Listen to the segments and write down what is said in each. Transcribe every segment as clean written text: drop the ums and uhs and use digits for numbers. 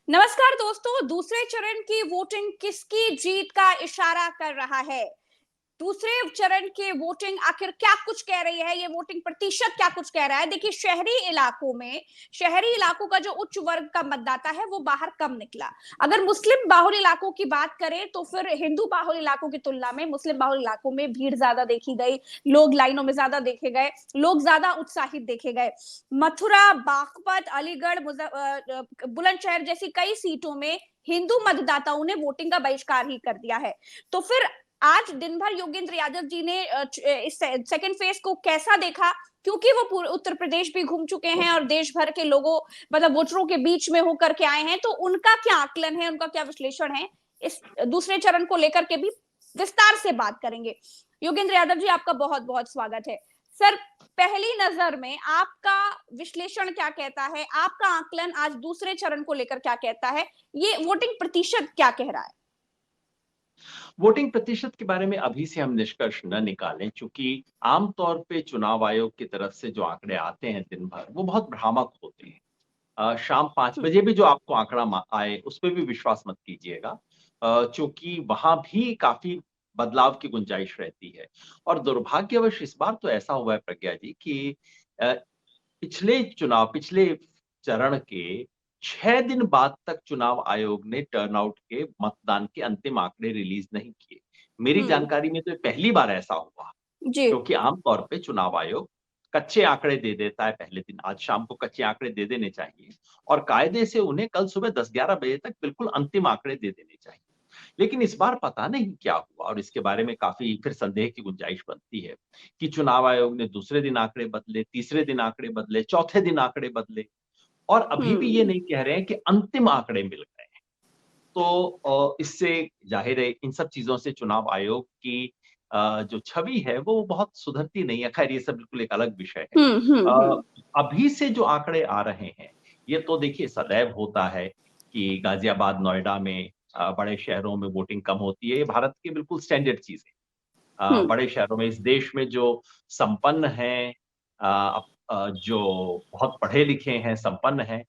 नमस्कार दोस्तों, दूसरे चरण की वोटिंग किसकी जीत का इशारा कर रहा है? दूसरे चरण की वोटिंग आखिर क्या कुछ कह रही है? ये वोटिंग प्रतिशत क्या कुछ कह रहा है? देखिए, शहरी इलाकों का जो उच्च वर्ग का मतदाता है वो बाहर कम निकला। अगर मुस्लिम बाहुल इलाकों की बात करें तो फिर हिंदू बाहुल इलाकों की तुलना में मुस्लिम बाहुल इलाकों में भीड़ ज्यादा देखी गई, लोग लाइनों में ज्यादा देखे गए, लोग ज्यादा उत्साहित देखे गए। मथुरा, बागपत, अलीगढ़, बुलंदशहर जैसी कई सीटों में हिंदू मतदाताओं ने वोटिंग का बहिष्कार ही कर दिया है। तो फिर आज दिन भर योगेंद्र यादव जी ने इस सेकंड फेज को कैसा देखा, क्योंकि वो पूरे उत्तर प्रदेश भी घूम चुके हैं और देश भर के लोगों मतलब वोटरों के बीच में होकर के आए हैं, तो उनका क्या आकलन है, उनका क्या विश्लेषण है, इस दूसरे चरण को लेकर के भी विस्तार से बात करेंगे। योगेंद्र यादव जी, आपका बहुत बहुत स्वागत है। सर, पहली नजर में आपका विश्लेषण क्या कहता है, आपका आकलन आज दूसरे चरण को लेकर क्या कहता है, ये वोटिंग प्रतिशत क्या कह रहा है? वोटिंग प्रतिशत के बारे में अभी से हम निष्कर्ष न निकालें, चूंकि आमतौर पे चुनाव आयोग की तरफ से जो आंकड़े आते हैं दिन भर वो बहुत भ्रामक होते हैं। शाम 5 हम्म। बजे भी जो आपको आंकड़ा आए उस पर भी विश्वास मत कीजिएगा, चूंकि वहां भी काफी बदलाव की गुंजाइश रहती है। और दुर्भाग्यवश इस बार तो ऐसा हुआ है प्रज्ञा जी कि अ, पिछले चरण के 6 दिन बाद तक चुनाव आयोग ने टर्नआउट के मतदान के अंतिम आंकड़े रिलीज नहीं किए। मेरी हम्म। जानकारी में तो ये पहली बार ऐसा हुआ, जी। क्योंकि आमतौर पे चुनाव आयोग कच्चे आंकड़े दे देता है पहले दिन। आज शाम को कच्चे आंकड़े दे देने चाहिए और कायदे से उन्हें कल सुबह 10-11 बजे तक बिल्कुल अंतिम आंकड़े दे देने चाहिए। लेकिन इस बार पता नहीं क्या हुआ और इसके बारे में काफी फिर संदेह की गुंजाइश बनती है कि चुनाव आयोग ने दूसरे दिन आंकड़े बदले, तीसरे दिन आंकड़े बदले, चौथे दिन आंकड़े बदले और अभी भी ये हम्म। नहीं कह रहे हैं कि अंतिम आंकड़े मिल गए हैं। तो इससे जाहिर है इन सब चीजों से चुनाव आयोग की जो छवि है वो बहुत सुधरती नहीं है। खैर, ये सब बिल्कुल एक अलग विषय है। हम्म। हम्म। अ, अभी से जो आंकड़े आ रहे हैं, ये तो देखिए सदैव होता है कि गाजियाबाद, नोएडा में, बड़े शहरों में वोटिंग कम होती है। ये भारत की बिल्कुल स्टैंडर्ड चीज है। हम्म। बड़े शहरों में, इस देश में जो संपन्न हैं, जो बहुत पढ़े लिखे हैं, संपन्न हैं,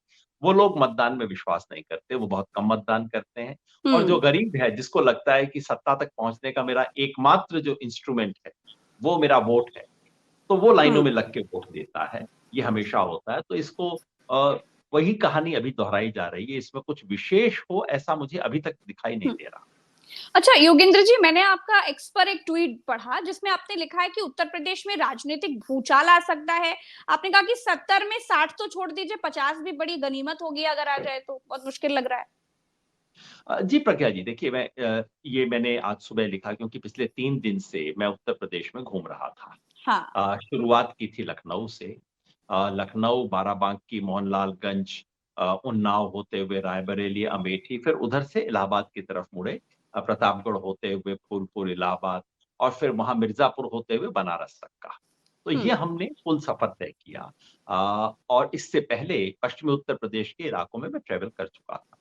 वो लोग मतदान में विश्वास नहीं करते, वो बहुत कम मतदान करते हैं। और जो हम्म। गरीब है, जिसको लगता है कि सत्ता तक पहुंचने का मेरा एकमात्र जो इंस्ट्रूमेंट है, वो मेरा वोट है, तो वो लाइनों हम्म। में लग के वोट देता है। ये हमेशा होता है। तो इसको अ, वही कहानी अभी दोहराई जा रही है। इसमें कुछ विशेष हो ऐसा मुझे अभी तक दिखाई नहीं हम्म। दे रहा। अच्छा योगेंद्र जी, मैंने आपका एक्स पर एक ट्वीट पढ़ा जिसमें आपने लिखा है कि उत्तर प्रदेश में राजनीतिक भूचाल आ सकता है। आपने कहा कि 70 में 60 तो छोड़ दीजिए, 50 भी बड़ी गनीमत होगी, अगर आ जाए तो बहुत मुश्किल लग रहा है। जी प्रज्ञा जी, देखिए ये मैंने आज सुबह लिखा क्योंकि पिछले 3 दिन से मैं उत्तर प्रदेश में घूम रहा था। हाँ। शुरुआत की थी लखनऊ से। लखनऊ, बाराबांकी, मोहनलालगंज, उन्नाव होते हुए रायबरेली, अमेठी, फिर उधर से इलाहाबाद की तरफ मुड़े, प्रतापगढ़ होते हुए फूलपुर, इलाहाबाद और फिर वहां मिर्जापुर होते हुए बनारस तक का। तो ये हम्म। हमने कुल सफर तय किया। और इससे पहले पश्चिमी उत्तर प्रदेश के इलाकों में मैं ट्रेवल कर चुका था।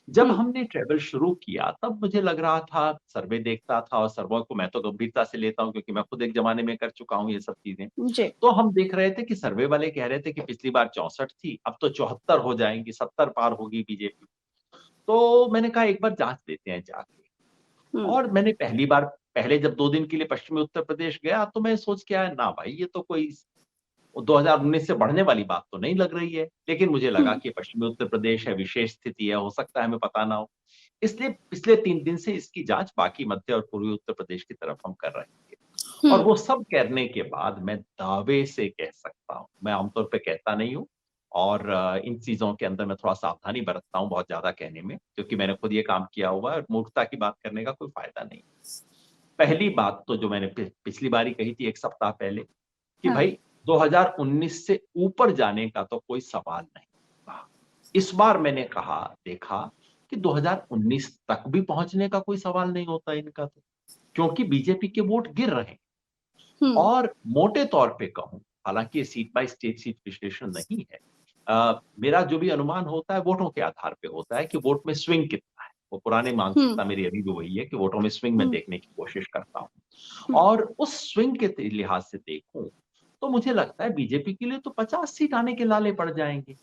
जब हम्म। हमने ट्रैवल शुरू किया तब मुझे लग रहा था, सर्वे देखता था और सर्वे को मैं तो गंभीरता से लेता हूं क्योंकि मैं खुद एक जमाने में कर चुका हूं ये सब चीजें। जी। तो हम देख रहे थे कि सर्वे वाले कह रहे थे कि पिछली बार 64 थी, अब तो 74 हो जाएंगी, 70 पार होगी बीजेपी। तो मैंने कहा एक बार जांच लेते हैं जाके। हम्म। और मैंने पहली बार, पहले जब 2 दिन के लिए पश्चिमी उत्तर प्रदेश गया तो मैं सोच के आया, ना भाई ये तो कोई 2019 से बढ़ने वाली बात तो नहीं लग रही है। लेकिन मुझे लगा हम्म। कि पश्चिमी उत्तर प्रदेश है, विशेष स्थिति है, हो सकता है हमें पता ना हो। इसलिए पिछले 3 दिन से इसकी जांच बाकी मध्य और पूर्वी उत्तर प्रदेश की तरफ हम कर रहे थे। और हम्म। वो सब करने के बाद मैं दावे से कह सकता हूँ, मैं आमतौर पे कहता नहीं हूँ और इन चीजों के अंदर मैं थोड़ा सावधानी बरतता हूँ बहुत ज्यादा कहने में, क्योंकि मैंने खुद ये काम किया हुआ है और मूर्खता की बात करने का कोई फायदा नहीं। पहली बात तो जो मैंने पिछली बारी कही थी 1 सप्ताह पहले, कि हाँ। भाई 2019 से ऊपर जाने का तो कोई सवाल नहीं था। इस बार मैंने कहा, देखा कि 2019 तक भी पहुंचने का कोई सवाल नहीं होता इनका तो, क्योंकि बीजेपी के वोट गिर रहे हैं। हम्म। और मोटे तौर पे कहूं, हालांकि ये सीट बाय सीट विश्लेषण नहीं है, मेरा जो भी अनुमान होता है वोटों के आधार पे होता है कि वोट में स्विंग कितना है। वो पुरानी हम्म। मानसिकता मेरी अभी भी वही है कि वोटों में स्विंग में हम्म। देखने की कोशिश करता हूं। हम्म। और उस स्विंग के लिहाज से देखूं तो मुझे लगता है बीजेपी के लिए तो 50 सीट आने के लाले पड़ जाएंगे।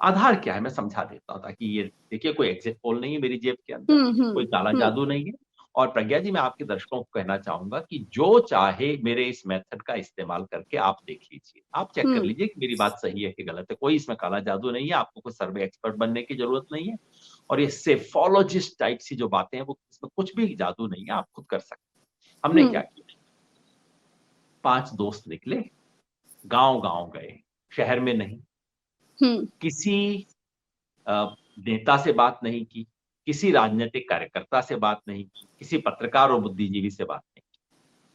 आधार क्या है मैं समझा देता हूँ, ताकि ये देखिए कोई एग्जिट पोल नहीं है मेरी जेब के अंदर, कोई काला हम्म। जादू नहीं है। और प्रज्ञा जी, मैं आपके दर्शकों को कहना चाहूंगा कि जो चाहे मेरे इस मेथड का इस्तेमाल करके आप देख लीजिए, आप चेक कर हम्म। लीजिए कि मेरी बात सही है कि गलत है। कोई इसमें काला जादू नहीं है, आपको कोई सर्वे एक्सपर्ट बनने की जरूरत नहीं है। और ये सेफोलॉजिस्ट टाइप सी जो बातें हैं, वो इसमें कुछ भी जादू नहीं है, आप खुद कर सकते हैं। हमने क्या हम्म। किया, 5 दोस्त निकले, गांव-गांव गए, शहर में नहीं, हम्म। किसी नेता से बात नहीं की, किसी राजनीतिक कार्यकर्ता से बात नहीं की, किसी पत्रकार और बुद्धिजीवी से बात नहीं की।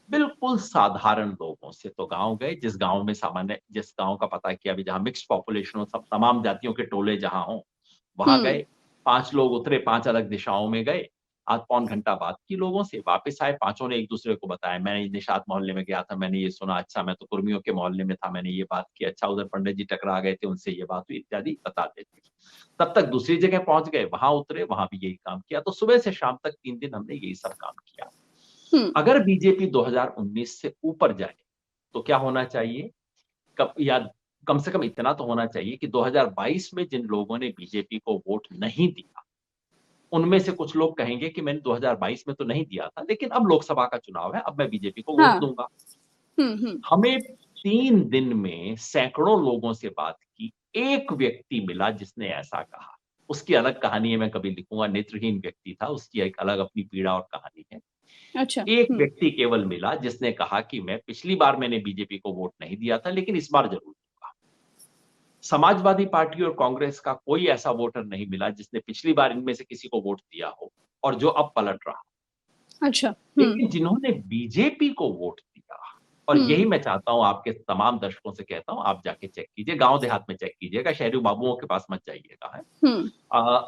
बिल्कुल साधारण लोगों से। तो गाँव गए, जिस गाँव का पता किया, अभी जहाँ मिक्स्ड पॉपुलेशन हो, सब तमाम जातियों के टोले जहाँ हों, वहाँ हम्म। गए। 5 लोग उतरे, 5 अलग दिशाओं में गए। आध पौन घंटा बात की लोगों से, वापस आए, पाँचों ने एक-दूसरे को बताया, मैंने निषाद मोहल्ले में गया था, मैंने ये सुना, अच्छा मैं तो कुर्मियों के मोहल्ले में था, मैंने ये बात की, अच्छा उधर पंडित जी टकरा गए थे, उनसे ये बात हुई, इत्यादि बता देते। तब तक दूसरी जगह पहुँच गए, वहाँ उतरे, वहाँ भी यही काम किया। तो सुबह से शाम तक 3 दिन हमने यही सब काम किया। हम्म। अगर बीजेपी 2019 से ऊपर जाए, तो क्या होना चाहिए? कब या कम से कम इतना तो होना चाहिए कि 2022 में जिन लोगों ने बीजेपी को वोट नहीं दिया, उनमें से कुछ लोग कहेंगे कि मैंने 2022 में तो नहीं दिया था, लेकिन अब लोकसभा का चुनाव है, अब मैं बीजेपी को वोट हाँ। दूँगा। हम्म। हमें 3 दिन में सैकड़ों लोगों से बात की, एक व्यक्ति मिला जिसने ऐसा कहा। उसकी अलग कहानी है, मैं कभी लिखूँगा, नेत्रहीन व्यक्ति था, उसकी एक अलग अपनी पीड़ा और कहानी है। अच्छा। एक व्यक्ति केवल मिला जिसने कहा कि मैं पिछली बार मैंने बीजेपी को वोट नहीं दिया था, लेकिन इस बार ज़रूर दूँगा। समाजवादी पार्टी और कांग्रेस का कोई ऐसा वोटर नहीं मिला जिसने पिछली बार इनमें से किसी को वोट दिया हो और जो अब पलट रहा। अच्छा। लेकिन जिन्होंने बीजेपी को वोट दिया, और यही हम्म। मैं चाहता हूँ आपके तमाम दर्शकों से कहता हूँ, आप जाके चेक कीजिए, गाँव देहात में चेक कीजिएगा, शहरी बाबुओं के पास मत जाइएगा, हैं। हम्म।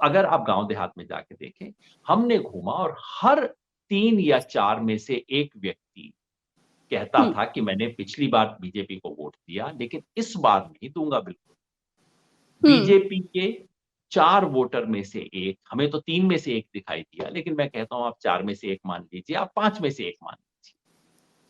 अगर आप गाँव देहात में जाके देखें, हमने घूमा और हर 3 या 4 में से 1 व्यक्ति कहता हम्म। था कि मैंने पिछली बार बीजेपी को वोट दिया, लेकिन इस बार नहीं दूँगा बिल्कुल। हम्म। बीजेपी के 4 वोटर में से 1, हमें तो 3 में से 1 दिखाई दिया, लेकिन मैं कहता हूँ आप 4 में से 1 मान लीजिए, आप 5 में से 1 मान लीजिए।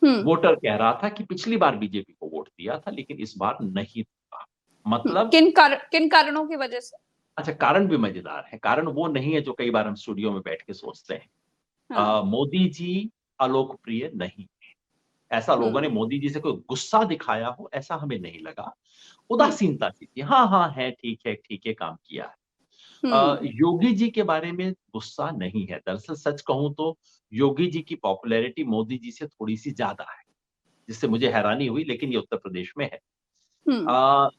हम्म। वोटर कह रहा था कि पिछली बार बीजेपी को वोट दिया था, लेकिन इस बार नहीं दूँगा। मतलब किन कारणों की वजह से? अच्छा, कारण भी मज़ेदार है। कारण वो नहीं है जो कई बार हम स्टूडियो में बैठ के सोचते हैं। हाँ। मोदी जी अलोकप्रिय नहीं है। ऐसा लोगों ने हम्म। मोदी जी से कोई गुस्सा दिखाया हो, ऐसा हमें नहीं लगा। हम्म। उदासीनता सी थी। हाँ, हाँ, है, ठीक है, काम किया है। हम्म। योगी जी के बारे में गुस्सा नहीं है। दरअसल सच कहूँ तो योगी जी की पॉपुलैरिटी मोदी जी से थोड़ी-सी ज़्यादा है, जिससे मुझे हैरानी हुई, लेकिन ये उत्तर प्रदेश में है। हम्म। अ,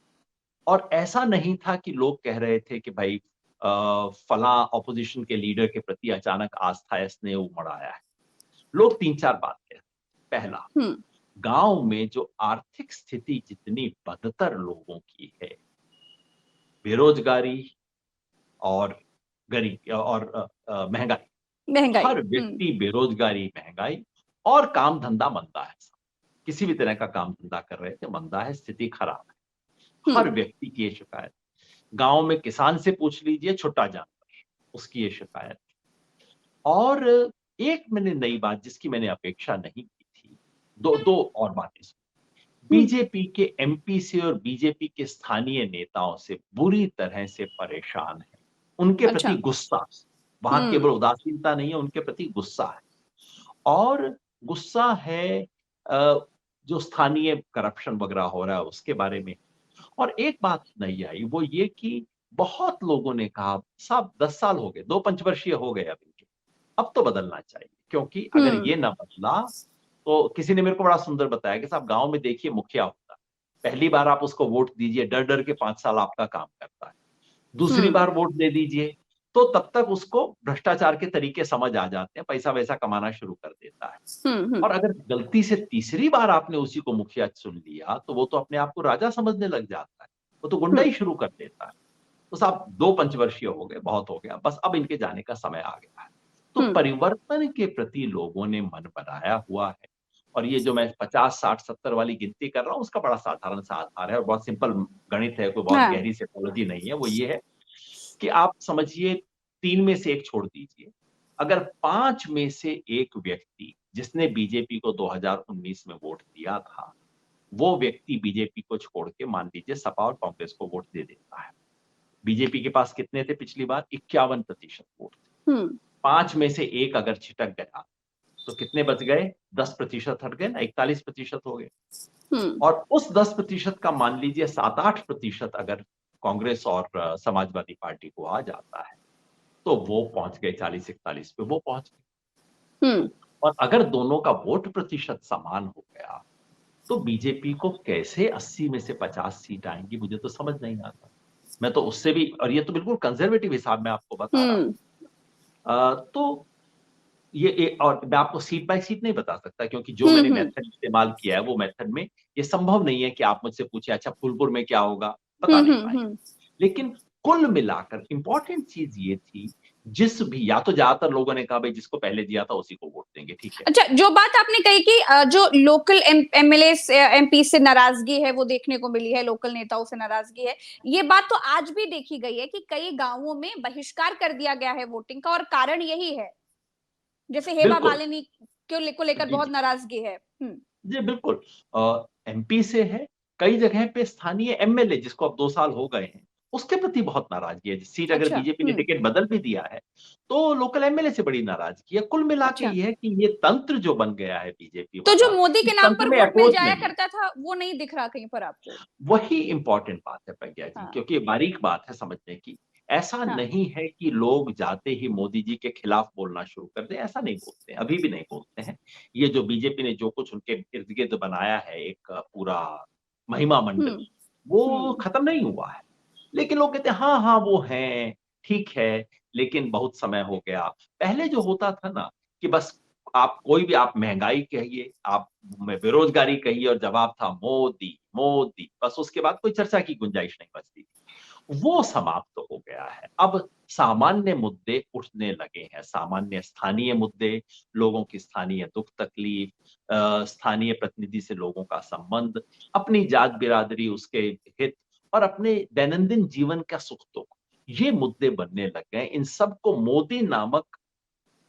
और ऐसा नहीं था कि लोग कह रहे थे कि भाई फलाँ ऑपोज़िशन के लीडर के प्रति अचानक आस्था या स्नेह उमड़ आया है। लोग 3-4 बात कह रहे थे। पहला, हम्म। गाँव में जो आर्थिक स्थिति जितनी बदतर लोगों की है, बेरोज़गारी और महँगाई। महंगाई। हर व्यक्ति बेरोज़गारी, महँगाई और काम-धंधा मंदा है। किसी भी तरह का काम-धंधा कर रहे थे, मंदा है, स्थिति खराब है। हर हम्म। व्यक्ति की ये शिकायत। गाँव में किसान से पूछ लीजिए, छुट्टा जानवर, उसकी ये शिकायत। और एक मैंने नई बात जिसकी मैंने अपेक्षा नहीं की थी, 2 और बातें सुनी। हम्म। बीजेपी के एमपी से और बीजेपी के स्थानीय नेताओं से बुरी तरह से परेशान हैं। उनके अच्छा। प्रति गुस्सा, वहाँ केवल हम्म। उदासीनता नहीं है, उनके प्रति गुस्सा है। और गुस्सा है अ, जो स्थानीय करप्शन वगैरह हो रहा है उसके बारे में। और एक बात नहीं आई, वो ये कि बहुत लोगों ने कहा, साहब 10 साल हो गए, 2 पंचवर्षीय हो गए अब इनके, अब तो बदलना चाहिए, क्योंकि अगर हम्म। ये ना बदला, तो किसी ने मेरे को बड़ा सुंदर बताया कि साहब गाँव में देखिए मुखिया होता है, पहली बार आप उसको वोट दीजिए, डर-डर के 5 साल आपका काम करता है। दूसरी हम्म। बार वोट दे दीजिए, तो तब तक उसको भ्रष्टाचार के तरीके समझ आ जाते हैं, पैसा-वैसा कमाना शुरू कर देता है। हम्म। और अगर गलती से तीसरी बार आपने उसी को मुखिया चुन लिया, तो वो तो अपने आप को राजा समझने लग जाता है। वो तो हम्म। गुंडाई शुरू कर देता है। तो साहब 2 पंचवर्षीय हो गए, बहुत हो गया, बस अब इनके जाने का समय आ गया है। तो हम्म। परिवर्तन के प्रति लोगों ने मन बनाया हुआ है। और ये जो मैं 50, 60, 70 वाली गिनती कर रहा हूँ, उसका बड़ा साधारण सा आधार है और बहुत सिंपल गणित है, कोई बहुत हाँ। गहरी साइकोलॉजी नहीं है। वो ये है कि आप समझिए 3 में से 1 छोड़ दीजिए। अगर 5 में से 1 व्यक्ति जिसने बीजेपी को 2019 में वोट दिया था, वो व्यक्ति बीजेपी को छोड़ के मान लीजिए सपा और कांग्रेस को वोट दे देता है। बीजेपी के पास कितने थे पिछली बार? 51% वोट थे। 5 में से 1 अगर छिटक गया तो कितने बच गए? 10% हट गए ना, 41% हो गए। और उस 10% का मान लीजिए 7-8% अगर कांग्रेस और समाजवादी पार्टी को आ जाता है तो वो पहुंच गए 40-41 पे, वो पहुंच गए। और अगर दोनों का वोट प्रतिशत समान हो गया तो बीजेपी को कैसे 80 में से 50 सीट आएंगी, मुझे तो समझ नहीं आता। मैं तो उससे भी, और ये तो बिल्कुल कंजर्वेटिव हिसाब में आपको बता रहा हूं। तो ये और मैं आपको सीट बाय सीट नहीं बता सकता क्योंकि जो मैंने मेथड इस्तेमाल किया है वो मेथड में ये संभव नहीं है कि आप मुझसे पूछे अच्छा फूलपुर में क्या होगा, बता नहीं पाएंगे। लेकिन कुल मिलाकर इंपॉर्टेंट चीज ये थी, जिस भी, या तो ज्यादातर लोगों ने कहा भाई जिसको पहले दिया था उसी को वोट देंगे, ठीक है। अच्छा, जो बात आपने कही कि जो लोकल एमएलए एमपी से नाराजगी है वो देखने को मिली है, लोकल नेताओं से नाराजगी है, ये बात तो आज भी देखी गई है कि कई गांवों में बहिष्कार कर दिया गया है वोटिंग का और कारण यही है, जैसे हेमा बिल्कुल। मालिनी को लेकर जी बहुत जी नाराजगी है। जी बिल्कुल। एमपी से है, कई जगह पे स्थानीय एमएलए जिसको अब 2 साल हो गए हैं उसके प्रति बहुत नाराजगी है। सीट अगर अच्छा। बीजेपी ने टिकट बदल भी दिया है तो लोकल एमएलए से बड़ी नाराजगी है। कुल मिला के अच्छा, ये है कि ये तंत्र जो बन गया है बीजेपी तो जो वाला, मोदी के इस नाम तंत्र पर में वोट मिल अप्रोच जाया नहीं है। करता था वो नहीं दिख रहा कहीं पर आपको? वही इंपॉर्टेंट बात है प्रज्ञा जी, हाँ। क्योंकि ये बारीक बात है समझने की। ऐसा हाँ। नहीं है कि लोग जाते ही मोदी जी के खिलाफ बोलना शुरू कर दें, ऐसा नहीं बोलते हैं, अभी भी नहीं बोलते हैं। ये जो बीजेपी ने जो कुछ उनके इर्द गिर्द बनाया है एक पूरा महिमा मंडल, हम्म। वो हम्म। खत्म नहीं हुआ है। लेकिन लोग कहते हैं हाँ हाँ वो हैं, ठीक है, लेकिन बहुत समय हो गया। पहले जो होता था ना कि बस आप कोई भी, आप महंगाई कहिए, आप बेरोजगारी कहिए और जवाब था मोदी मोदी, बस उसके बाद कोई चर्चा की गुंजाइश नहीं बचती थी। वो समाप्त हो गया है। अब सामान्य मुद्दे उठने लगे हैं, सामान्य स्थानीय मुद्दे, लोगों की स्थानीय दुख तकलीफ, स्थानीय प्रतिनिधि से लोगों का संबंध, अपनी जात बिरादरी, उसके हित और अपने दैनंदिन जीवन का सुख दुख, ये मुद्दे बनने लग गए। इन सबको मोदी नामक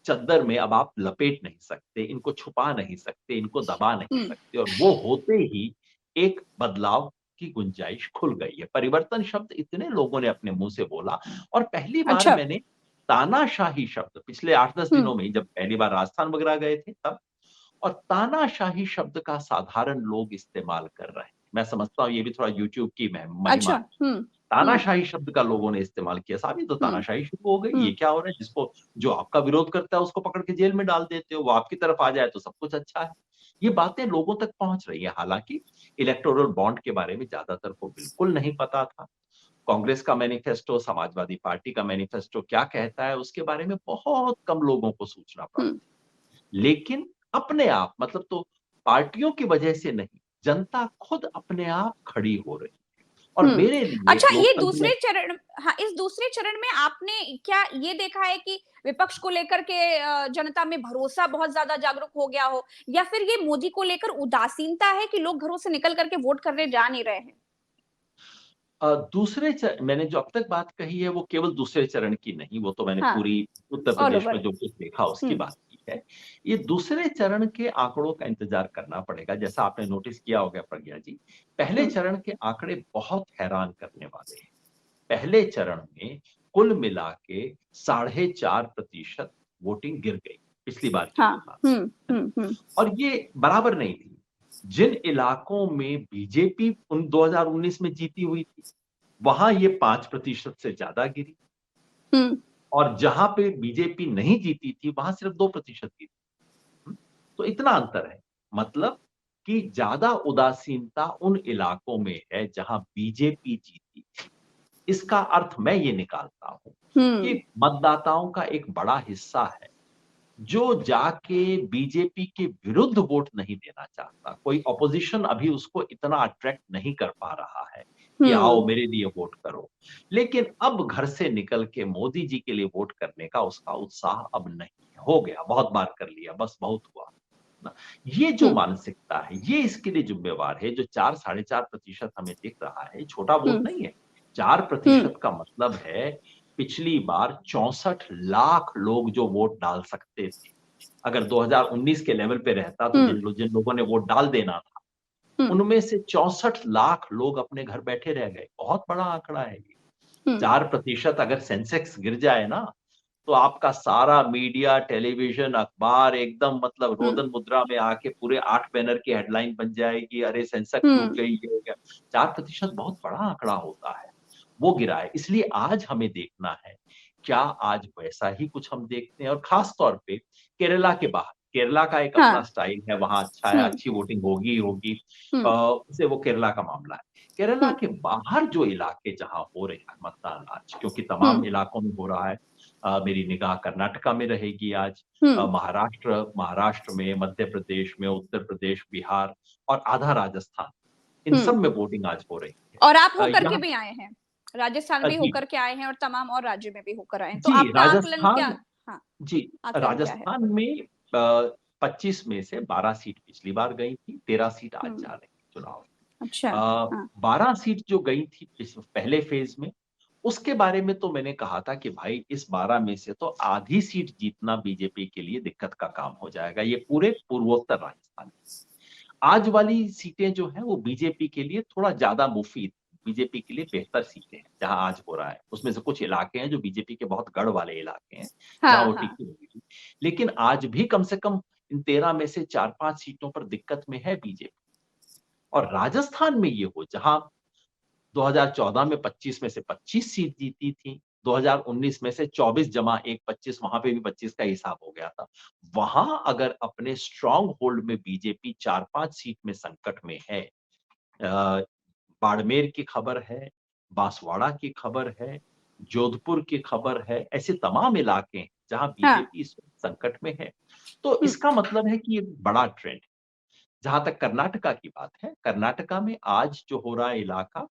चद्दर में अब आप लपेट नहीं सकते, इनको छुपा नहीं सकते, इनको दबा नहीं सकते, और वो होते ही एक बदलाव की गुंजाइश खुल गई है। परिवर्तन शब्द इतने लोगों ने अपने मुंह से बोला, और पहली बार अच्छा। मैंने तानाशाही शब्द पिछले 8-10 दिनों में, जब पहली बार राजस्थान वगैरह गए थे तब, और तानाशाही शब्द का साधारण लोग इस्तेमाल कर रहे हैं। मैं समझता हूँ ये भी थोड़ा यूट्यूब की महिमा अच्छा। है। तानाशाही शब्द का लोगों ने इस्तेमाल किया। साहब ये तो हम्म। तानाशाही शुरू हो गई, ये हम्म। क्या हो रहा है? जिसको, जो आपका विरोध करता है उसको पकड़ के जेल में डाल देते हो, वो आपकी तरफ आ जाए तो सब कुछ अच्छा है। ये बातें लोगों तक पहुंच रही है। हालांकि इलेक्टोरल बॉन्ड के बारे में ज्यादातर को बिल्कुल नहीं पता था। कांग्रेस का मैनिफेस्टो, समाजवादी पार्टी का मैनिफेस्टो क्या कहता है उसके बारे में बहुत कम लोगों को सूचना प्राप्त हम्म। थी। लेकिन अपने आप, मतलब तो पार्टियों की वजह से नहीं, जनता खुद अपने आप खड़ी हो रही है। और हम्म। मेरे लिए अच्छा, ये लोकतंत्र में, दूसरे चरण, हाँ, इस दूसरे चरण में आपने क्या ये देखा है कि विपक्ष को लेकर के जनता में भरोसा बहुत ज्यादा जागरूक हो गया हो, या फिर ये मोदी को लेकर उदासीनता है कि लोग घरों से निकल करके वोट करने जा नहीं रहे हैं? मैंने जो अब तक बात कही है वो केवल दूसरे चरण की नहीं, वो तो मैंने हाँ, पूरी उत्तर ऑल प्रदेश ओवर। में जो कुछ देखा उसकी हम्म। बात की है। ये दूसरे चरण के आंकड़ों का इंतजार करना पड़ेगा। जैसा आपने नोटिस किया होगा प्रज्ञा जी, पहले हम्म। चरण के आंकड़े बहुत हैरान करने वाले हैं। पहले चरण में कुल मिला के 4.5% वोटिंग गिर गई पिछली बार की हाँ। तुलना में, है ना? और ये बराबर नहीं थी। जिन इलाकों में बीजेपी 2019 में जीती हुई थी वहां ये 5% से ज्यादा गिरी, हम्म। और जहां पे बीजेपी नहीं जीती थी वहां सिर्फ 2% गिरी। तो इतना अंतर है। मतलब कि ज्यादा उदासीनता उन इलाकों में है जहां बीजेपी जीती। इसका अर्थ मैं ये निकालता हूं कि हम्म। मतदाताओं का एक बड़ा हिस्सा है जो जाके बीजेपी के विरुद्ध वोट नहीं देना चाहता। कोई ऑपोजिशन अभी उसको इतना अट्रैक्ट नहीं कर पा रहा है कि आओ हम्म। मेरे लिए वोट करो। लेकिन अब घर से निकल के मोदी जी के लिए वोट करने का उसका उत्साह अब नहीं है। हो गया, बहुत बार कर लिया, बस बहुत हुआ ना। ये जो हम्म। मानसिकता है ये इसके लिए जिम्मेवार है। जो 4-4.5% हमें दिख रहा है, छोटा वोट हम्म। नहीं है। 4% का मतलब है पिछली बार 64 लाख लोग जो वोट डाल सकते थे। अगर 2019 के लेवल पे रहता तो हम्म। जिन लोगों ने वोट डाल देना था, हम्म। उनमें से 64 लाख लोग अपने घर बैठे रह गए। बहुत बड़ा आंकड़ा है ये। 4% अगर सेंसेक्स गिर जाए ना, तो आपका सारा मीडिया, टेलीविजन, अखबार एकदम मतलब रोदन मुद्रा में आके पूरे 8 बैनर की हेडलाइन बन जाएगी, अरे सेंसेक्स टूट गई, ये हो गया। 4% बहुत बड़ा आंकड़ा होता है, वो गिरा है। इसलिए आज हमें देखना है, क्या आज वैसा ही कुछ हम देखते हैं? और खास तौर पे केरला के बाहर, केरला का एक अपना हाँ। स्टाइल है, वहाँ अच्छा है, अच्छी वोटिंग होगी ही होगी। उसे वो केरला का मामला है। केरला के बाहर जो इलाके जहाँ हो रहे हैं मतदान आज, क्योंकि तमाम इलाकों में हो रहा है, मेरी निगाह कर्नाटका में रहेगी आज, महाराष्ट्र में, मध्य प्रदेश में, उत्तर प्रदेश, बिहार और आधा राजस्थान, इन सब में वोटिंग आज हो रही है। और आप होकर के यहाँ भी आए हैं, राजस्थान भी जी, होकर के आए हैं और तमाम और राज्य में भी होकर आए हैं, तो जी, आपका आकलन क्या? राजस्थान हाँ, जी, आकलन क्या है? राजस्थान में 25 में से 12 सीट पिछली बार गई थी, 13 सीट आज जा रही है चुनाव। अच्छा। हाँ। 12 सीट जो गई थी इस पहले फेज में, उसके बारे में तो मैंने कहा था कि भाई इस 12 में से तो आधी सीट जीतना बीजेपी के लिए दिक्कत का काम हो जाएगा, ये पूरे पूर्वोत्तर राजस्थान में। आज वाली सीटें जो हैं वो बीजेपी के लिए थोड़ा ज्यादा मुफीद, बीजेपी के लिए बेहतर सीटें हैं जहां आज हो रहा है। उसमें से कुछ इलाके हैं जो बीजेपी के बहुत गढ़ वाले इलाके हैं, जहां हाँ, वो हाँ। टिकी हुई थी। लेकिन आज भी कम से कम इन 13 में से 4-5 सीटों पर दिक्कत में है बीजेपी। और राजस्थान में ये हो जहां 2014 में 25 में से 25 सीट जीती थी, 2019 में से 24 जमा 1 25, वहां पे भी 25 का हिसाब हो गया था। वहां अगर अपने स्ट्रॉन्ग होल्ड में बीजेपी 4-5 सीट में संकट में है, अ, बाड़मेर की खबर है, बांसवाड़ा की खबर है, जोधपुर की खबर है, ऐसे तमाम इलाके हैं जहां हाँ। बीजेपी इस वक्त संकट में है। तो हुँ, इसका मतलब है कि ये बड़ा ट्रेंड है। जहां तक कर्नाटका की बात है, कर्नाटका में आज जो हो रहा है इलाका,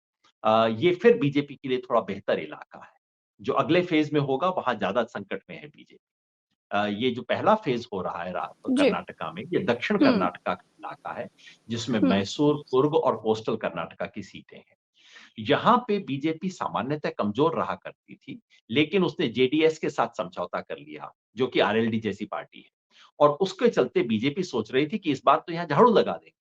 ये फिर बीजेपी के लिए थोड़ा बेहतर इलाका है। जो अगले फेज में होगा वहां ज्यादा संकट में है बीजेपी। ये जो पहला फेज हो रहा है जी। कर्नाटका में, ये दक्षिण हुँ, कर्नाटका का इलाका है, जिसमें हुँ, मैसूर, कुर्ग और कोस्टल कर्नाटका की सीटें हैं। यहाँ पे बीजेपी सामान्यतः कमजोर रहा करती थी, लेकिन उसने जेडीएस के साथ समझौता कर लिया, जो कि आरएलडी जैसी पार्टी है। और उसके चलते बीजेपी सोच रही थी कि इस बार तो यहाँ झाड़ू लगा देंगे।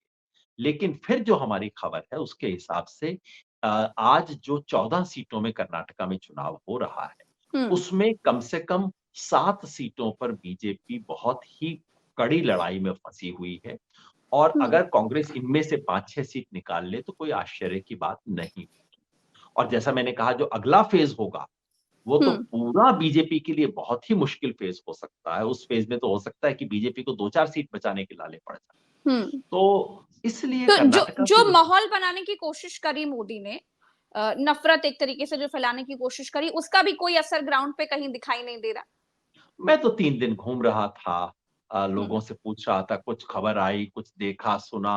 लेकिन फिर जो हमारी खबर है उसके हिसाब से आज जो 14 सीटों में कर्नाटका में चुनाव हो रहा है, हुँ, उसमें कम से कम 7 सीटों पर बीजेपी बहुत ही कड़ी लड़ाई में फंसी हुई है। और हुँ, अगर कांग्रेस इनमें से 5-6 सीट निकाल ले तो कोई आश्चर्य की बात नहीं। और जैसा मैंने कहा जो अगला फेज होगा, वो तो हुँ, पूरा बीजेपी के लिए बहुत ही मुश्किल फेज हो सकता है। उस फेज में तो हो सकता है कि बीजेपी को 2-4 सीट बचाने के लाले पड़ जाए। हुँ। तो इसलिए तो जो कर्नाटका जो से जो माहौल बनाने की कोशिश करी मोदी ने, नफ़रत एक तरीके से जो फैलाने की कोशिश करी, उसका भी कोई असर ग्राउंड पे कहीं दिखाई नहीं दे रहा? मैं तो 3 दिन घूम रहा था, हुँ, लोगों से पूछ रहा था, कुछ खबर आई, कुछ देखा, सुना,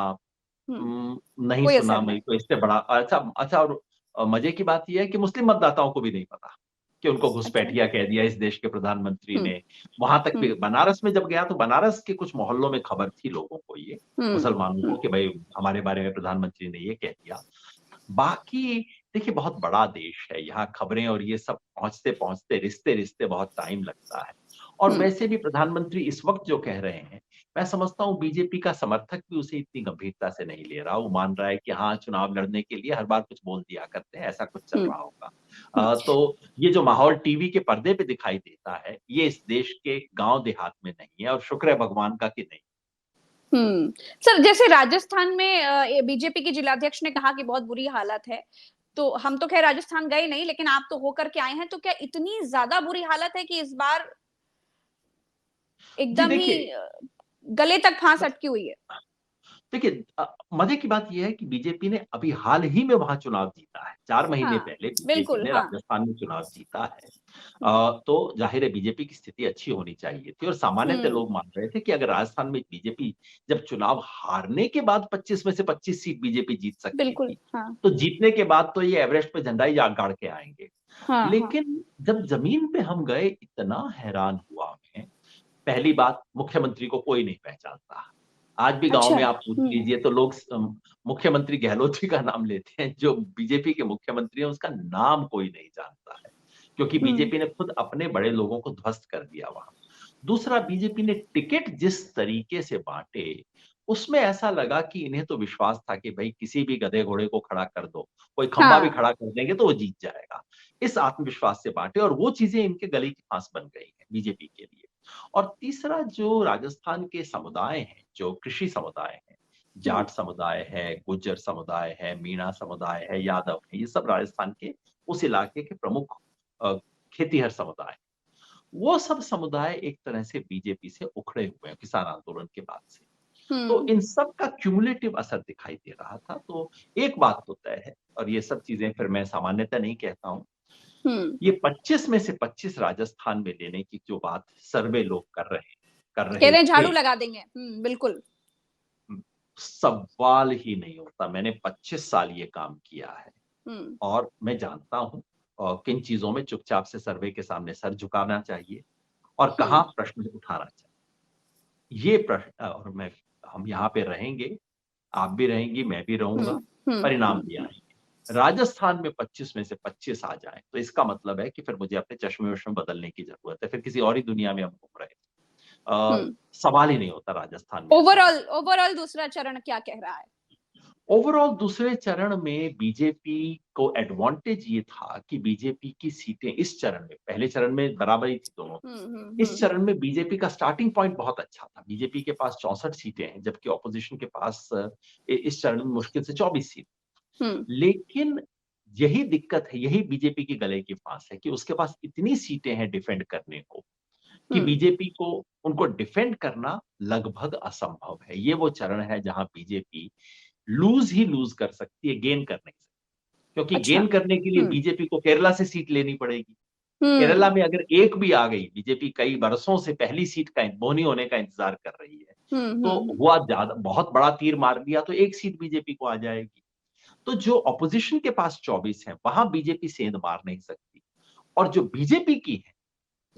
हुँ, नहीं कोई सुना असर मैं नहीं। तो इससे बड़ा अच्छा अच्छा। और मजे की बात ये है कि मुस्लिम मतदाताओं को भी नहीं पता कि उनको अच्छा। घुसपैठिया कह दिया इस देश के प्रधानमंत्री हुँ, ने। वहां तक हुँ, भी बनारस में जब गया तो बनारस के कुछ मोहल्लों में खबर थी लोगों को, ये हुँ, मुसलमानों हुँ, को, कि भाई हमारे बारे में प्रधानमंत्री ने ये कह दिया। बाकी देखिए बहुत बड़ा देश है, यहाँ खबरें और ये सब पहुंचते-पहुंचते, रिश्ते-रिश्ते बहुत टाइम लगता है। और हुँ, वैसे भी प्रधानमंत्री इस वक्त जो कह रहे हैं, मैं समझता हूँ बीजेपी का समर्थक भी उसे इतनी गंभीरता से नहीं ले रहा। वो मान रहा है कि हाँ, चुनाव लड़ने के लिए हर बार कुछ बोल दिया करते हैं, ऐसा कुछ चल हुँ, रहा होगा। हुँ, तो ये जो माहौल टीवी के पर्दे पे दिखाई देता है, ये इस देश के गाँव देहात में नहीं है और शुक्र है भगवान का कि नहीं। हुँ। सर, जैसे राजस्थान में ये बीजेपी के जिलाध्यक्ष ने कहा कि बहुत बुरी हालत है, तो हम तो खैर राजस्थान गए नहीं, लेकिन आप तो होकर के आए हैं, तो क्या इतनी ज़्यादा बुरी हालत है कि इस बार जी एकदम ही देखिए, गले तक फांस अटकी हुई है? देखिए मजे की बात ये है कि बीजेपी ने अभी हाल ही में वहां चुनाव जीता है। 4 महीने हाँ, पहले बीजेपी बिल्कुल, ने हाँ। राजस्थान में चुनाव जीता है। हुँ, तो जाहिर है बीजेपी की स्थिति अच्छी होनी चाहिए थी और सामान्यतः हुँ, लोग मान रहे थे कि अगर राजस्थान में बीजेपी जब चुनाव हारने के बाद 25 में से 25 सीट बीजेपी जीत सकती बिल्कुल, थी, हाँ। तो जीतने के बाद तो ये एवरेस्ट पे झंडा ही गाड़ के आएंगे। हाँ, हाँ। लेकिन जब जमीन पे हम गए, इतना हैरान हुआ मैं। पहली बात, मुख्यमंत्री को कोई नहीं पहचानता। आज भी गाँव अच्छा। में आप पूछ हुँ, लीजिए तो लोग मुख्यमंत्री गहलोत जी का नाम लेते हैं, जो बीजेपी के मुख्यमंत्री हैं उसका नाम कोई नहीं जानता है। क्योंकि हुँ, बीजेपी ने खुद अपने बड़े लोगों को ध्वस्त कर दिया वहाँ। दूसरा, बीजेपी ने टिकट जिस तरीके से बाँटे, उसमें ऐसा लगा कि इन्हें तो विश्वास था कि भाई किसी भी गधे घोड़े को खड़ा कर दो, कोई खंबा भी हाँ। खड़ा कर देंगे तो वो जीत जाएगा। इस आत्मविश्वास से बांटे और वो चीजें इनके गले की फांस बन गई है बीजेपी के लिए। और तीसरा जो राजस्थान के समुदाय हैं, जो कृषि समुदाय हैं, हम्म। जाट समुदाय है, गुज्जर समुदाय है, मीणा समुदाय है, यादव है, ये सब राजस्थान के उस इलाके के प्रमुख अ, खेतीहर समुदाय। वो सब समुदाय एक तरह से बीजेपी से उखड़े हुए हैं किसान आंदोलन के बाद से। तो हम्म। इन सब का क्यूमुलेटिव असर दिखाई दे रहा था। तो एक बात तो तय है, और ये सब चीजें फिर मैं सामान्यतः नहीं कहता हूं, हम्म। ये 25 में से 25 राजस्थान में लेने की जो बात सर्वे लोग कर कह रहे रहे हैं थे, झाड़ू लगा देंगे। बिल्कुल। सवाल ही नहीं होता। मैंने 25 साल ये काम किया है हम्म। और मैं जानता हूं किन चीजों में चुपचाप से सर्वे के सामने सर झुकाना चाहिए और हम्म। कहां प्रश्न उठाना चाहिए। ये प्रश्न और मैं हम यहाँ पे रहेंगे, आप भी रहेंगी, मैं भी हम्म। रहूंगा, हम्म। परिणाम भी आएंगे। राजस्थान में 25 में से 25 आ जाएं तो इसका मतलब है कि फिर मुझे अपने चश्मे-वश्मे बदलने की जरूरत है, फिर किसी और ही दुनिया में हम घूम रहे हैं। हम्म। सवाल ही नहीं होता राजस्थान में ऐसा ओवरऑल होना। ओवरऑल दूसरा चरण क्या कह रहा है? ओवरऑल दूसरे चरण में बीजेपी को एडवांटेज ये था कि बीजेपी की सीटें इस चरण में, पहले चरण में बराबरी थी दोनों, हम्म। इस चरण में बीजेपी का स्टार्टिंग पॉइंट बहुत अच्छा था। बीजेपी के पास 64 सीटें हैं, जबकि ऑपोजिशन के पास इस चरण में मुश्किल से 24 सीट। हम्म। लेकिन यही दिक्कत है, यही बीजेपी की गले की फांस है कि उसके पास इतनी सीटें हैं डिफेंड करने को कि हम्म। बीजेपी को उनको डिफेंड करना लगभग असंभव है। ये वो चरण है जहां बीजेपी लूज ही लूज कर सकती है, गेन कर नहीं सकती, क्योंकि अच्छा। गेन करने के लिए हम्म। बीजेपी को केरला से सीट लेनी पड़ेगी। हम्म। केरला में अगर एक भी आ गई, बीजेपी कई बरसों से पहली सीट का बोनी होने का इंतजार कर रही है, हम्म। तो हुआ ज्यादा, बहुत बड़ा तीर मार दिया तो एक सीट बीजेपी को आ जाएगी। तो जो ऑपोजिशन के पास 24 है वहां बीजेपी सेंध मार नहीं सकती, और जो बीजेपी की है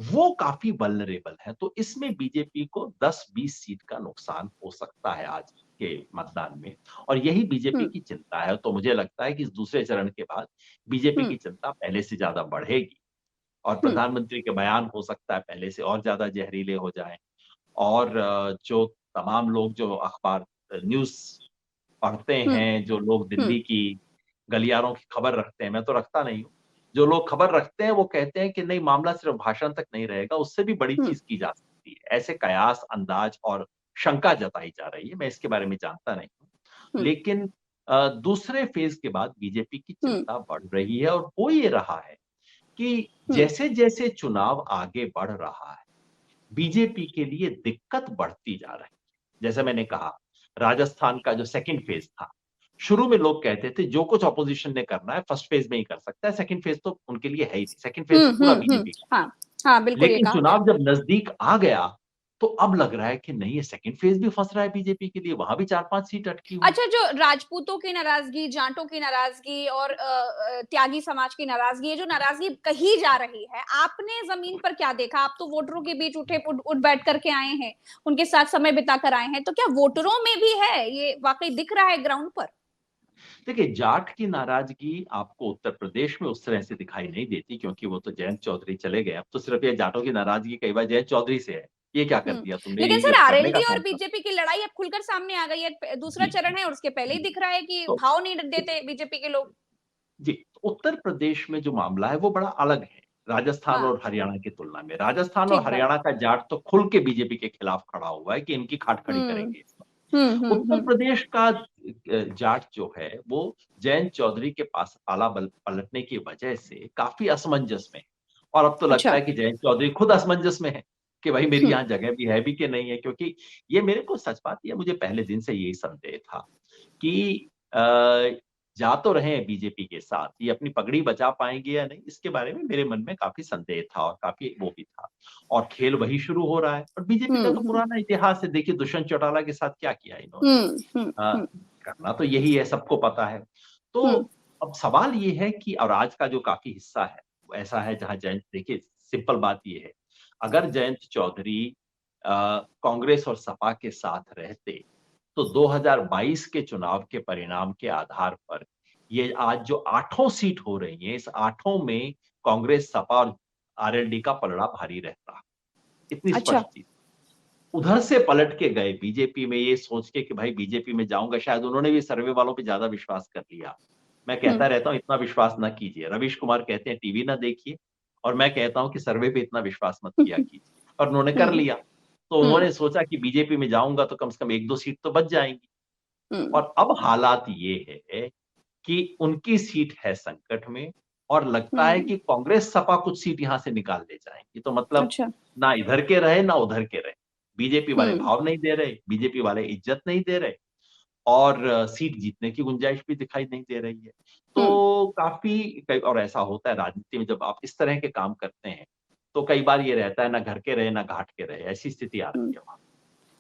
वो काफी वल्नरेबल है। तो इसमें बीजेपी को 10-20 सीट का नुकसान हो सकता है आज के मतदान में, और यही बीजेपी हम्म। की चिंता है। तो मुझे लगता है कि इस दूसरे चरण के बाद बीजेपी हम्म। की चिंता पहले से ज्यादा बढ़ेगी और हम्म। प्रधानमंत्री के बयान हो सकता है पहले से और ज्यादा जहरीले हो जाएं। और जो तमाम लोग जो अखबार न्यूज़ पढ़ते हम्म। हैं, जो लोग हम्म। दिल्ली की गलियारों की खबर रखते हैं, मैं तो रखता नहीं हूँ। जो लोग खबर रखते हैं वो कहते हैं कि नहीं, मामला सिर्फ भाषण तक नहीं रहेगा, उससे भी बड़ी हम्म। चीज़ की जा सकती है। ऐसे कयास, अंदाज और शंका जताई जा रही है, मैं इसके बारे में जानता नहीं हूँ। हम्म। लेकिन दूसरे फेज़ के बाद बीजेपी की हम्म। चिंता बढ़ रही है और हो ये रहा है कि हम्म। जैसे-जैसे चुनाव आगे बढ़ रहा है, बीजेपी के लिए दिक्कत बढ़ती जा रही है। जैसे मैंने कहा, राजस्थान का जो सेकंड फेज था, शुरू में लोग कहते थे जो कुछ ऑपोजिशन ने करना है फर्स्ट फेज में ही कर सकता है, सेकंड फेज तो उनके लिए है ही नहीं, सेकंड फेज तो पूरा बीजेपी का। हाँ। हाँ, बिल्कुल ये लेकिन कहा गया। चुनाव जब नजदीक आ गया, तो अब लग रहा है कि नहीं, ये सेकंड फेज भी फंस रहा है बीजेपी के लिए, वहां भी 4-5 सीट अटकी हुई। अच्छा, जो राजपूतों की नाराजगी, जाटों की नाराजगी और त्यागी समाज की नाराजगी, ये जो नाराजगी कही जा रही है, आपने जमीन पर क्या देखा? आप तो वोटरों के बीच उठे उठ बैठ करके आए हैं, उनके साथ समय बिता कर आए हैं, तो क्या वोटरों में भी है ये वाकई दिख रहा है ग्राउंड पर? देखिए, जाट की नाराजगी आपको उत्तर प्रदेश में उस तरह से दिखाई नहीं देती, क्योंकि वो तो जयंत चौधरी चले गए। अब तो सिर्फ ये जाटों की नाराजगी कई बार जयंत चौधरी से है, ये क्या कर दिया तुमने, लेकिन ये सर, करने का आरएलडी और काम था। बीजेपी की लड़ाई अब खुलकर सामने आ गई है। दूसरा जी, चरण है और उसके पहले ही दिख रहा है कि तो भाव नहीं देते बीजेपी के लोग। जी, तो उत्तर प्रदेश में जो मामला है वो बड़ा अलग है, राजस्थान हाँ। और हरियाणा की तुलना में। राजस्थान और ठीक बात। हरियाणा का जाट तो खुल के बीजेपी के खिलाफ खड़ा हुआ है कि इनकी खाट खड़ी हम्म। करेंगे। उत्तर हम्म। प्रदेश का जाट जो है वो जयंत चौधरी के पास पाला पलटने की वजह से काफी असमंजस में है। और अब तो लगता अच्छा। है कि जयंत चौधरी खुद असमंजस में है कि भाई मेरी हम्म। यहाँ जगह भी है भी कि नहीं है, क्योंकि ये मेरे को सच बात, ये मुझे पहले दिन से यही संदेह था कि जा तो रहे हैं बीजेपी के साथ, ये अपनी पगड़ी बचा पाएंगे या नहीं, इसके बारे में मेरे मन में काफी संदेह था और काफी वो भी था। और खेल वही शुरू हो रहा है, और बीजेपी का तो हम्म। पुराना इतिहास है, देखिए दुष्यंत चौटाला के साथ क्या किया इन्होंने। हम्म। हम्म। अ, हम्म। करना तो यही है, सबको पता है। तो हम्म। अब सवाल ये है कि, और आज का जो काफी हिस्सा है वो ऐसा है जहां जयंत, देखिए सिंपल बात ये है, अगर जयंत चौधरी कांग्रेस और सपा के साथ रहते तो 2022 के चुनाव के परिणाम के आधार पर ये आज जो 8 सीट हो रही हैं, इस 8 में कांग्रेस, सपा और आरएलडी का पलड़ा भारी रहता। इतनी अच्छा। स्पष्ट चीज। उधर से पलट के गए बीजेपी में ये सोच के कि भाई बीजेपी में जाऊंगा, शायद उन्होंने भी सर्वे वालों पे ज्यादा विश्वास कर लिया। मैं कहता रहता हूँ इतना विश्वास ना कीजिए। रवीश कुमार कहते हैं टीवी ना देखिए, और मैं कहता हूँ कि सर्वे पे इतना विश्वास मत किया कीजिए, और उन्होंने कर हम्म लिया। तो हम्म उन्होंने सोचा कि बीजेपी में जाऊंगा तो कम से कम 1-2 सीट तो बच जाएंगी। हम्म और अब हालात ये है कि उनकी सीट है संकट में, और लगता है हम्म कि कांग्रेस सपा कुछ सीट यहां से निकाल ले जाएंगी। तो मतलब अच्छा ना इधर के रहे ना उधर के रहे, बीजेपी वाले हम्म भाव नहीं दे रहे, बीजेपी वाले इज्जत नहीं दे रहे, और सीट जीतने की गुंजाइश भी दिखाई नहीं दे रही है। हम्म तो और ऐसा होता है राजनीति में, जब आप इस तरह के काम करते हैं तो कई बार ये रहता है ना घर के रहे ना घाट के रहे, ऐसी स्थिति आ हम्म। रही है वहां।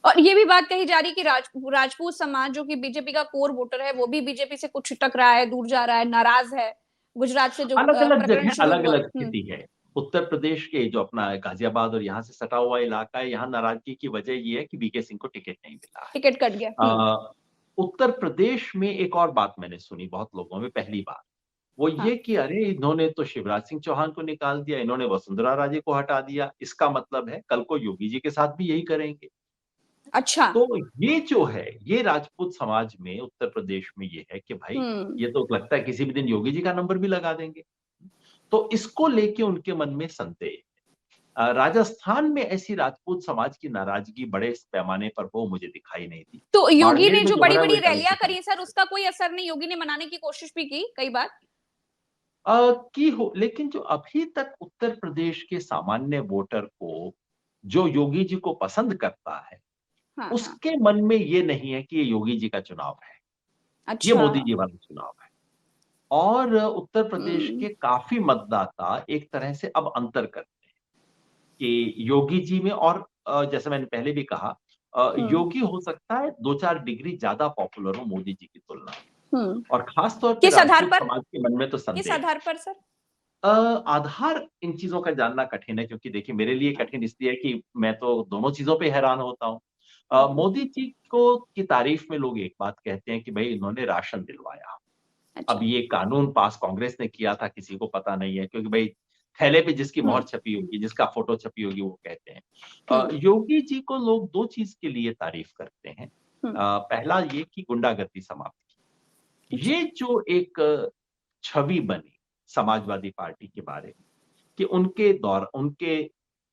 और ये भी बात कही जा रही है कि राजपूत समाज जो कि बीजेपी का कोर वोटर है वो भी बीजेपी से कुछ छिटक रहा है, दूर जा रहा है, नाराज है। गुजरात से जो अलग अलग प्रकरण जगह शुरू अलग हुआ। अलग स्थिति है। उत्तर प्रदेश के जो अपना गाजियाबाद और यहाँ से सटा हुआ इलाका है, यहाँ नाराजगी की वजह ये है कि वीके सिंह को टिकट नहीं मिला है। टिकट कट गया। उत्तर प्रदेश में एक और बात मैंने सुनी बहुत लोगों में पहली बार, वो हाँ ये कि अरे इन्होंने तो शिवराज सिंह चौहान को निकाल दिया, इन्होंने वसुंधरा राजे को हटा दिया, इसका मतलब है कल को योगी जी के साथ भी यही करेंगे। अच्छा। तो ये जो है, ये राजपूत समाज में उत्तर प्रदेश में ये है कि भाई हम्म ये तो लगता है किसी भी दिन योगी जी का नंबर भी लगा देंगे। तो इसको लेके उनके मन में संदेह है। राजस्थान में ऐसी राजपूत समाज की नाराजगी बड़े पैमाने पर हो मुझे दिखाई नहीं दी। तो योगी बाड़मेर ने में जो जो बड़ी भरा वो बड़ी एक अलग रैलियां की करी समस्या सर उसका कोई असर नहीं, योगी ने मनाने की कोशिश भी की कई बार। की हो, लेकिन जो अभी तक उत्तर प्रदेश के सामान्य वोटर को जो योगी जी को पसंद करता है, हाँ हाँ। उसके मन में ये नहीं है कि ये योगी जी का चुनाव है, ये अच्छा। मोदी जी वाला चुनाव है। और उत्तर प्रदेश हम्म के काफी मतदाता एक तरह से अब अंतर करते हैं कि योगी जी में, और जैसे मैंने पहले भी कहा, हम्म योगी हो सकता है 2-4 डिग्री ज्यादा पॉपुलर हो मोदी जी की तुलना में, हम्म और खास तौर पे किस आधार राजपूत पर? समाज के मन में तो किस संदेह है। आधार पर सर? आधार इन चीजों का जानना कठिन है, क्योंकि देखिए मेरे लिए हाँ। कठिन इसलिए है कि मैं तो दोनों चीजों पे हैरान होता हूँ। हम्म मोदी जी को की तारीफ में लोग एक बात कहते हैं कि भाई इन्होंने राशन दिलवाया। अब अच्छा। ये कानून पास कांग्रेस ने किया था, किसी को पता नहीं है, क्योंकि भाई थैले पे जिसकी मोहर हम्म छपी होगी, जिसका फोटो छपी होगी, वो कहते हैं। हम्म योगी जी को लोग दो चीज के लिए तारीफ करते हैं। हम्म पहला ये कि गुंडागर्दी समाप्त की। अच्छा। ये जो एक छवि बनी समाजवादी पार्टी के बारे में कि उनके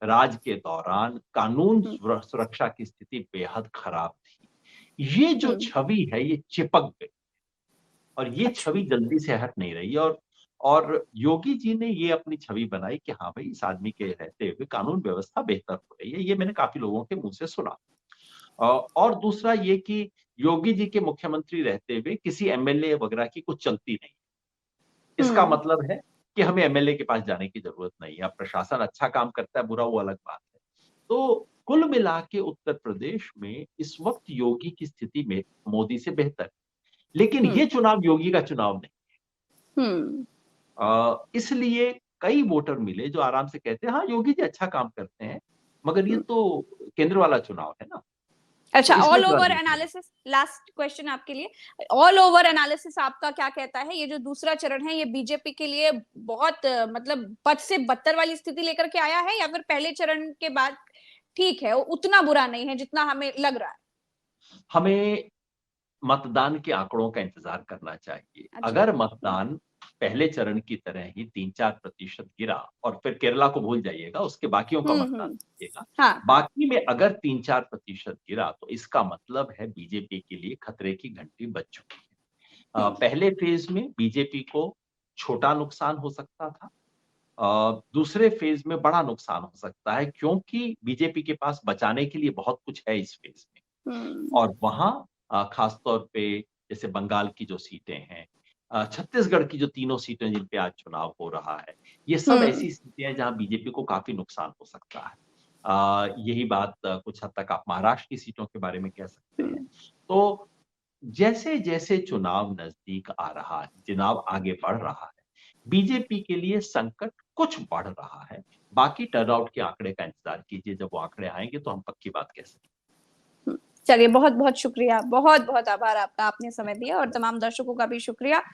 राज के दौरान कानून हम्म सुरक्षा की स्थिति बेहद खराब थी। ये जो हम्म छवि है ये चिपक गई, और ये अच्छा। छवि जल्दी से हट नहीं रही। और योगी जी ने ये अपनी छवि बनाई कि हाँ भाई इस आदमी के रहते हुए कानून व्यवस्था बेहतर हो रही है, ये मैंने काफी लोगों के मुंह से सुना। और दूसरा ये कि योगी जी के मुख्यमंत्री रहते हुए किसी एमएलए वगैरह की कुछ चलती नहीं। इसका हम्म मतलब है कि हमें एमएलए के पास जाने की जरूरत नहीं है। अब प्रशासन अच्छा काम करता है बुरा वो अलग बात है। तो कुल मिला के उत्तर प्रदेश में इस वक्त योगी की स्थिति में मोदी से बेहतर है। लेकिन हम्म ये चुनाव योगी का चुनाव नहीं। हम्म इसलिए कई वोटर मिले जो आराम से कहते हैं हाँ योगी जी अच्छा काम करते हैं, मगर ये हम्म। तो केंद्र वाला चुनाव है ना, अच्छा, तो इसमें ऑल थोड़ा ओवर देखिए। एनालिसिस, लास्ट क्वेश्चन आपके लिए। ऑल ओवर एनालिसिस आपका क्या कहता है, ये जो दूसरा चरण है ये बीजेपी के लिए बहुत मतलब बद से बदतर वाली स्थिति लेकर के आया है, या फिर पहले चरण के बाद ठीक है, उतना बुरा नहीं है जितना हमें लग रहा है? हमें मतदान के आंकड़ों का इंतजार करना चाहिए। अच्छा। अगर मतदान पहले चरण की तरह ही 3-4% गिरा, और फिर केरला को भूल जाइएगा, उसके बाकियों का मतदान हम्म। कीजिएगा। हाँ हाँ। बाकी में अगर 3-4% गिरा तो इसका मतलब है बीजेपी के लिए खतरे की घंटी बज चुकी है। हम्म पहले फेज में बीजेपी को छोटा नुकसान हो सकता था। दूसरे फेज में बड़ा नुकसान हो सकता है, क्योंकि बीजेपी के पास बचाने के लिए बहुत कुछ है इस फेज में। हम्म और वहां खास तौर पे जैसे बंगाल की जो सीटें हैं, छत्तीसगढ़ की जो तीनों सीटें जिन पे आज चुनाव हो रहा है, ये सब हम्म ऐसी स्थितियां हैं जहां बीजेपी को काफी नुकसान हो सकता है। यही बात कुछ हद तक आप महाराष्ट्र की सीटों के बारे में कह सकते हैं। हम्म तो जैसे जैसे चुनाव नजदीक आ रहा है, चुनाव आगे बढ़ रहा है, बीजेपी के लिए संकट कुछ बढ़ रहा है। बाकी टर्नआउट के आंकड़े का इंतजार कीजिए, जब वो आंकड़े आएंगे तो हम पक्की बात कह सकेंगे। चलिए, बहुत बहुत शुक्रिया, बहुत बहुत आभार आपका, आपने समय दिया, और तमाम दर्शकों का भी शुक्रिया।